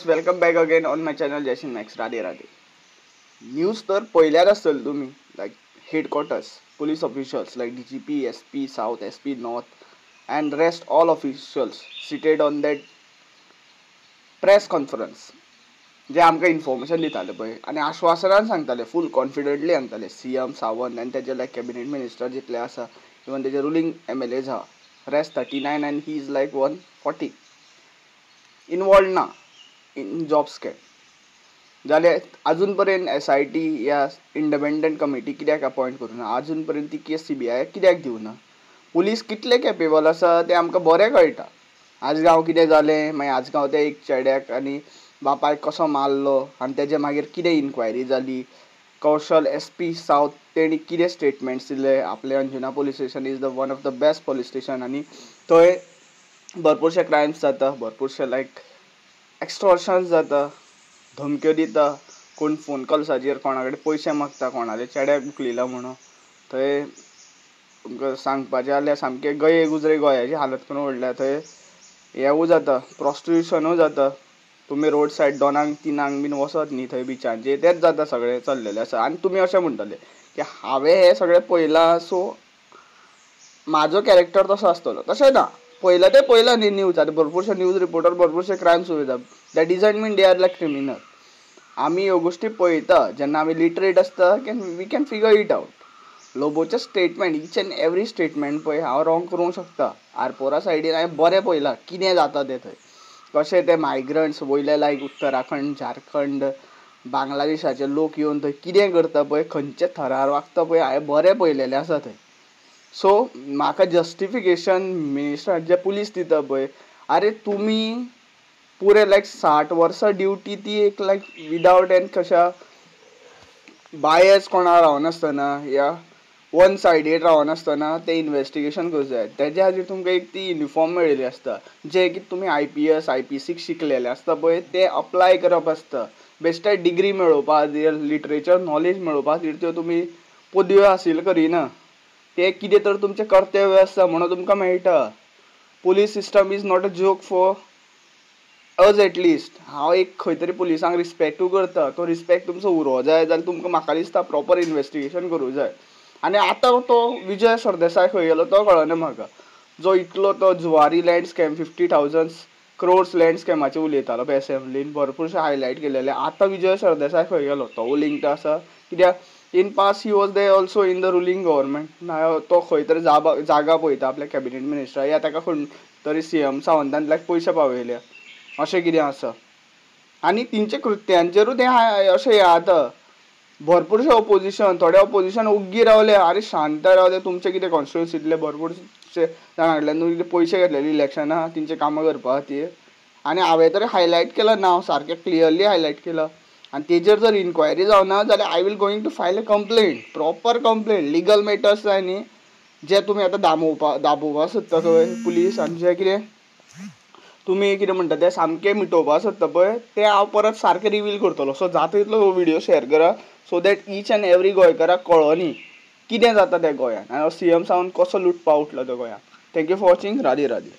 Welcome back again on my channel Jaysing Max. Radhe Radhe. News तर पळयल्यार आसतले तुम्ही, like headquarters police officials like DGP, SP south, SP north and rest all officials seated on that press conference जे आमकां information दिताले पळय आनी आश्वासनान सांगताले, फूल कॉन्फिडंटली सांगताले. CM सावंत आनी तेजे लायक कॅबिनेट मिनिस्टर जितले आसा, इवन तेजे रुलींग MLAs आहा, rest 39 and he is like 140 involved ना इन जॉब स्कॅम. जाल्यार अजून पर्यंत SIT या इंडिपेंडंट कमिटी कित्याक अपॉयंट करूना, अजून पर्यंत ती केस CBI कित्याक दिवना. पुलीस कितले कॅपेबल आसा तें आमकां बरें कळटा. आजगांव कितें जालें, मागीर आजगांव ते एक चेड्याक आनी बापायक कसो मारलो आनी तेजे मागीर कितें इन्क्वायरी जाली. कौशल SP साउथ तेणी कितें स्टेटमेंट्स दिले. आपले Anjuna police station is the one of the best police station आनी थंय भरपूरशे क्रायम्स जाता, भरपूरशे लायक एक्स्टॉर्शन्स जाता, धमक्यो दिता, कोण फोन कॉल्साचेर कोणा कडेन पयशे मागता, कोणाले चेड्याक उखलिला म्हणून. थंय तुमकां सांगपाचें जाल्यार सामकें गये गुजरे गोंयाची हालत करून उडल्या. थंय हेवूय जाता, प्रॉस्टिट्युशनूय जाता. तुमी रोड सायड 2 3 बीन वचत न्ही, थंय बिचांचेर तेंच जाता सगळें चल्लेलें आसा. आनी तुमी अशें म्हणटले की हांवें हें सगळें पळयलां सो म्हाजो कॅरेक्टर तसो आसतलो. तशें ना, पळयलां न्ही न्यूज. आतां भरपूरशे न्यूज रिपोर्टर भरपूरशे क्रायम्स उलयता. That doesn't mean they are like criminal. आमी ह्यो गोश्टी पळयता जेन्ना आमी लिटरेट आसता, we can figure it out. लोबोचे statement, each and every statement पळय हांव रॉंग करूंक शकता. आरपोरा सायडीन हांवें बरें पळयलां कितें जाता तें थंय. कशे ते मायग्रंट्स वयले लायक उत्तराखंड, झारखंड, बांगलादेशाचे लोक येवन थंय कितें करता पळय, खंयचे थरार वागता पळय, हांवें बरें पळयलेलें आसा थंय. सो म्हाका जस्टिफिकेशन मिनिस्टर जे पुलीस दिता पळय, आरे तुमी पुरे लायक 60 वर्सां ड्युटी ती एक लायक विदावट एन कशा बायस कोणा रावनासतना या वन सायडेड रावनासतना तें इन्वेस्टिगेशन करूं जाय. तेज्या खातीर तुमकां एक ती युनिफॉर्म मेळिल्ली आसता, जे की तुमी IPS IP6 शिकलेले आसता पळय ते अप्लाय करप आसता. बेश्टे डिग्री मेळोवपा खातीर, लिटरेचर नॉलेज मेळोवपा खातीर त्यो तुमी पदव्यो हासील करिना. तें कितें तर तुमचें कर्तव्य आसता म्हणून तुमकां मेळटा. Police system is not a joke for us at least. हांव एक खंय तरी पुलिसांक रिस्पेक्टूय करता. तो रिस्पेक्ट तुमचो उरूंक जाय जाल्यार तुमकां म्हाका दिसता प्रॉपर इन्वेस्टिगेशन करूंक जाय. आनी आतां तो विजय सरदेसाय खंय गेलो तो कळना म्हाका. जो इतलो तो Zuari land scam 50,000 crores land स्कॅमाचेर उलयतालो पळय एसेंब्लीन, भरपूरशे हायलायट केलेले. आतां विजय सरदेसाय खंय गेलो, तो लिंक्ड आसा कित्याक in past he was there also in the ruling government. तो खंय तरी जागा पळयता आपल्या कॅबिनेट मिनिस्टर, या ताका खंय तरी CM सावंतान लायक पयशे पावयल्या, अशें कितें आसा. आनी तेंच्या कृत्यांचेरूय तें अशें हें जाता. भरपूरशे ऑपोजिशन, थोडे ऑपोजिशन ओग्गी रावले, आरे शांत रावले. तुमचे कितें कॉन्स्टिट्युन्सींतले भरपूरशे जाणा कडल्यान तुमी कितें पयशे घेतलेले इलेक्शनां तेंचे कामां करपा खातीर. आनी हांवें तरी हायलायट केलां नांव, सारकें क्लियरली हायलायट केलां. आनी तेजेर जर इन्क्वायरी जावना जाल्यार I will going to file a complaint, proper complaint. Legal matters जाय न्ही, जे तुमी आतां दाबोवपा सोदता थंय पुलीस, आनी जे कितें तुमी कितें म्हणटा तें सामकें मिटोवपा सोदता पळय तें हांव परत सारकें रिवील करतलो. सो जाता तितलो हो व्हिडियो शेअर करा, so that each and every गोंयकाराक कळोनी कितें जाता तें गोंयान, आनी CM सावंत कसो लुटपा उठला तो गोंयान. Thank you for watching. Radhe Radhe.